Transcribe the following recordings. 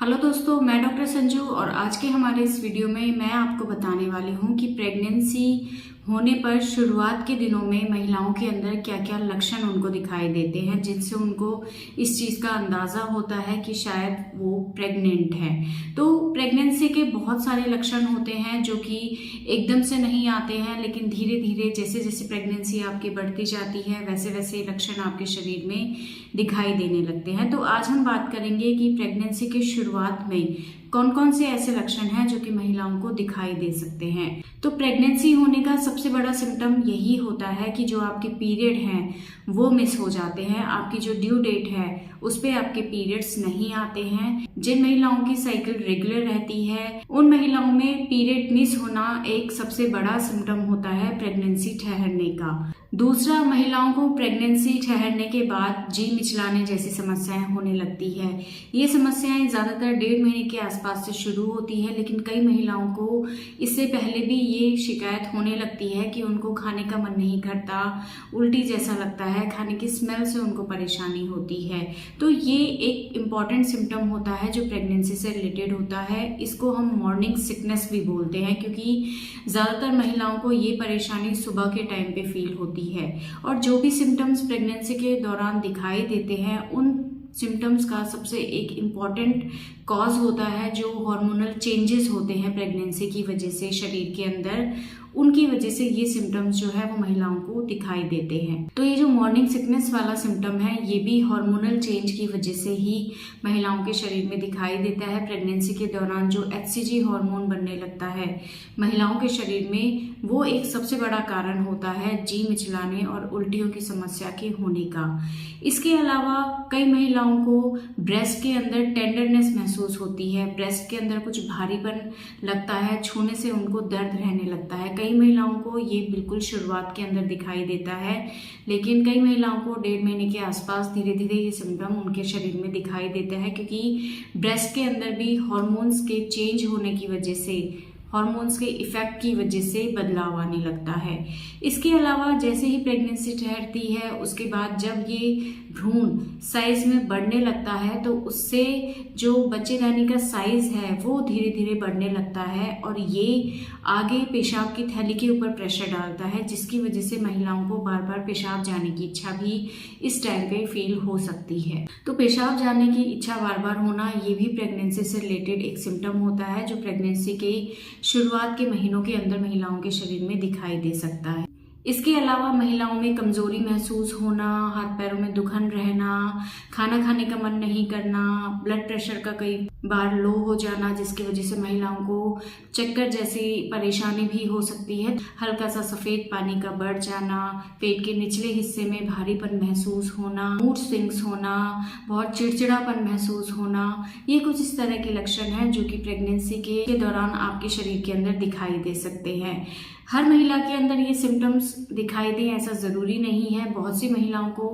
Hello दोस्तों, मैं doctor Sanju और आज के हमारे इस वीडियो में मैं आपको बताने वाली हूँ कि प्रेगनेंसी होने पर शुरुआत के दिनों में महिलाओं के अंदर क्या क्या लक्षण उनको दिखाई देते हैं जिनसे उनको इस चीज़ का अंदाज़ा होता है कि शायद वो प्रेग्नेंट है। तो प्रेगनेंसी के बहुत सारे लक्षण होते हैं जो कि एकदम से नहीं आते हैं, लेकिन धीरे धीरे जैसे जैसे प्रेगनेंसी आपकी बढ़ती जाती है वैसे वैसे लक्षण आपके शरीर में दिखाई देने लगते हैं। तो आज हम बात करेंगे कि प्रेगनेंसी के शुरुआत में कौन कौन से ऐसे लक्षण हैं जो कि महिलाओं को दिखाई दे सकते हैं। तो प्रेगनेंसी होने का सबसे बड़ा सिम्टम यही होता है कि जो आपके पीरियड हैं वो मिस हो जाते हैं। आपकी जो ड्यू डेट है उस पे आपके पीरियड्स नहीं आते हैं। जिन महिलाओं की साइकिल रेगुलर रहती है उन महिलाओं में पीरियड मिस होना एक सबसे बड़ा सिम्टम होता है प्रेगनेंसी ठहरने का। दूसरा, महिलाओं को प्रेगनेंसी ठहरने के बाद जी मिचलाने जैसी समस्याएं होने लगती है। ये समस्याएं ज़्यादातर 1.5 महीने के आसपास से शुरू होती है, लेकिन कई महिलाओं को इससे पहले भी ये शिकायत होने लगती है कि उनको खाने का मन नहीं करता, उल्टी जैसा लगता है, खाने की स्मेल से उनको परेशानी होती है। तो ये एक इम्पॉर्टेंट सिम्टम होता है जो प्रेगनेंसी से रिलेटेड होता है। इसको हम मॉर्निंग सिकनेस भी बोलते हैं, क्योंकि ज़्यादातर महिलाओं को ये परेशानी सुबह के टाइम पे फील होती है। और जो भी सिम्टम्स प्रेगनेंसी के दौरान दिखाई देते हैं उन सिम्टम्स का सबसे एक इम्पॉर्टेंट कॉज होता है जो हार्मोनल चेंजेस होते हैं प्रेगनेंसी की वजह से शरीर के अंदर, उनकी वजह से ये सिम्टम्स जो है वो महिलाओं को दिखाई देते हैं। तो ये जो मॉर्निंग सिकनेस वाला सिम्टम है ये भी हार्मोनल चेंज की वजह से ही महिलाओं के शरीर में दिखाई देता है। प्रेगनेंसी के दौरान जो HCG हार्मोन बनने लगता है महिलाओं के शरीर में, वो एक सबसे बड़ा कारण होता है जी मिचलाने और उल्टियों की समस्या के होने का। इसके अलावा कई महिलाओं को ब्रेस्ट के अंदर टेंडरनेस महसूस होती है, ब्रेस्ट के अंदर कुछ भारीपन लगता है, छूने से उनको दर्द रहने लगता है। कई महिलाओं को ये बिल्कुल शुरुआत के अंदर दिखाई देता है, लेकिन कई महिलाओं को 1.5 महीने के आसपास धीरे धीरे ये सिम्टम उनके शरीर में दिखाई देता है, क्योंकि ब्रेस्ट के अंदर भी हॉर्मोन्स के चेंज होने की वजह से, हॉर्मोन्स के इफेक्ट की वजह से बदलाव आने लगता है। इसके अलावा जैसे ही प्रेगनेंसी ठहरती है उसके बाद जब ये भ्रूण साइज में बढ़ने लगता है तो उससे जो बच्चेदानी का साइज है वो धीरे धीरे बढ़ने लगता है और ये आगे पेशाब की थैली के ऊपर प्रेशर डालता है, जिसकी वजह से महिलाओं को बार बार पेशाब जाने की इच्छा भी इस टाइम पे फील हो सकती है। तो पेशाब जाने की इच्छा बार बार होना ये भी प्रेगनेंसी से रिलेटेड एक सिम्टम होता है जो प्रेगनेंसी के शुरुआत के महीनों के अंदर महिलाओं के शरीर में दिखाई दे सकता है। इसके अलावा महिलाओं में कमजोरी महसूस होना, हाथ पैरों में दुखन रहना, खाना खाने का मन नहीं करना, ब्लड प्रेशर का कई बार लो हो जाना जिसकी वजह से महिलाओं को चक्कर जैसी परेशानी भी हो सकती है, हल्का सा सफ़ेद पानी का बढ़ जाना, पेट के निचले हिस्से में भारीपन महसूस होना, मूड स्विंग्स होना, बहुत चिड़चिड़ापन महसूस होना, ये कुछ इस तरह के लक्षण हैं जो कि प्रेगनेंसी के दौरान आपके शरीर के अंदर दिखाई दे सकते हैं। हर महिला के अंदर ये सिम्टम्स दिखाई दें ऐसा ज़रूरी नहीं है। बहुत सी महिलाओं को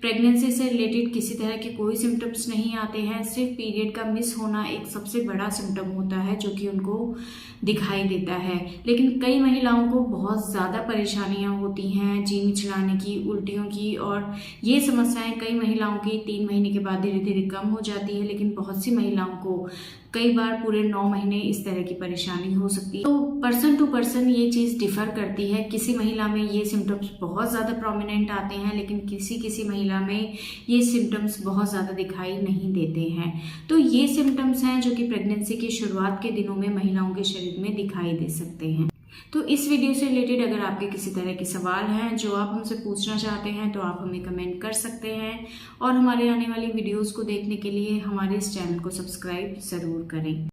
प्रेगनेंसी से रिलेटेड किसी तरह के कोई सिम्टम्स नहीं आते हैं, सिर्फ पीरियड का मिस होना एक सबसे बड़ा सिम्टम होता है जो कि उनको दिखाई देता है। लेकिन कई महिलाओं को बहुत ज़्यादा परेशानियां होती हैं जी मिचलाने की, उल्टियों की, और ये समस्याएं कई महिलाओं की 3 महीने के बाद धीरे धीरे कम हो जाती है, लेकिन बहुत सी महिलाओं को कई बार पूरे 9 महीने इस तरह की परेशानी हो सकती है। तो पर्सन टू पर्सन ये चीज़ डिफर करती है। किसी महिला में ये सिम्टम्स बहुत ज़्यादा प्रोमिनेंट आते हैं, लेकिन किसी महिला में ये सिम्टम्स बहुत ज़्यादा दिखाई नहीं देते हैं। तो ये सिम्टम्स हैं जो कि प्रेगनेंसी की शुरुआत के दिनों में महिलाओं के शरीर में दिखाई दे सकते हैं। तो इस वीडियो से रिलेटेड अगर आपके किसी तरह के सवाल हैं जो आप हमसे पूछना चाहते हैं तो आप हमें कमेंट कर सकते हैं, और हमारे आने वाली वीडियोस को देखने के लिए हमारे इस चैनल को सब्सक्राइब ज़रूर करें।